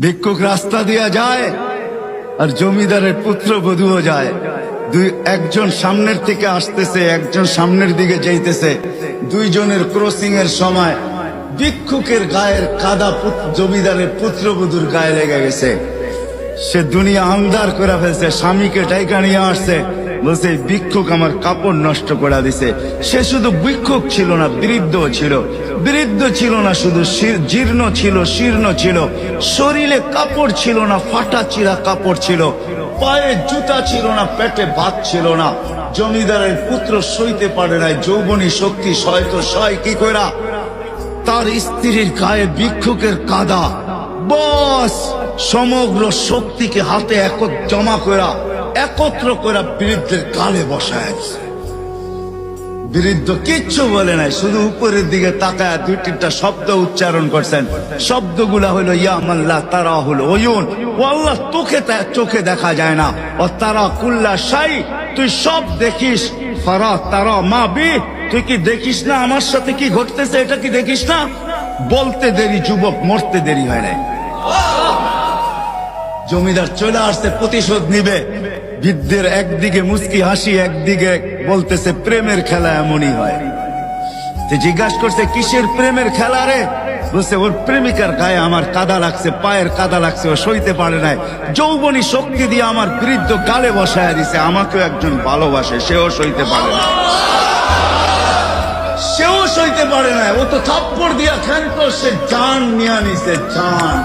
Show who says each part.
Speaker 1: ভিক্ষুক রাস্তা দিয়া যায় আর জমিদারের পুত্রবধূও যায়। একজন সামনের থেকে আসতেছে, একজন সামনের দিকে যাইতেছে। দুইজনের ক্রসিং এর সময় ভিক্ষুকের গায়ের কাদা জমিদারের পুত্রবধূর গায়ে লেগে গেছে। সে দুনিয়া আন্ধার করে ফেলছে, স্বামীকে ডাইকা নিয়ে আসছে, বলছে ভিক্ষুক আমার কাপড় নষ্ট করে দিছে। সে শুধু ভিক্ষুক ছিল না, বৃদ্ধ ছিল। বৃদ্ধ ছিল না শুধু, জীর্ণ ছিল, শীর্ণ ছিল। শরীরে কাপড় ছিল না, ফাটা চিরা কাপড় ছিল। পায়ে জুতা ছিল না, পেটে ভাত ছিল না। জমিদারের পুত্র সইতে পারে নাই, যৌবনী শক্তি সয়তো সয় কি কইরা তার স্ত্রীর গায়ে ভিক্ষুকের কাদা। বস সমগ্র শক্তিকে হাতে জমা করা, একত্র করা বৃদ্ধের গালে বসায়। বৃদ্ধ কিচ্ছু বলে নাই, শুধু উপরের দিকে তাকায় দুই তিনটা শব্দ উচ্চারণ করছেন। শব্দগুলা হলো ইয়া মাল্লাহ তারা হলো ওয়ুন, ও আল্লাহ চোখে দেখা যায় না। ও তারা কুল্লা শাই, তুই সব দেখিস। ফারা তারা মা বি, তুই কি দেখিস না আমার সাথে কি ঘটতেছে? এটা কি দেখিস না? বলতে দেরি যুবক, মরতে দেরি হয় নাই। জমিদার চলে আসছে, প্রতিশোধ নিবে। বৃদ্ধের একদিকে মুস্কি হাসি, একদিকে বলতেছে প্রেমের খেলা এমনই হয়। জিজ্ঞাসা করছে কিসের প্রেমের খেলা রে? বলছে ওর প্রেমিকার গায়ে আমার কাদা লাগছে, পায়ের কাদা লাগছে, ও সইতে পারে নাই। যৌবনী শক্তি দিয়ে আমার বৃদ্ধ গালে বসায় দিছে। আমাকেও একজন ভালোবাসে, সেও সইতে পারে না, সেও সইতে পারে না। ও তো থাপ্পড় দিয়া ক্ষান্ত, সে জান নিয়ে নিছে, জান।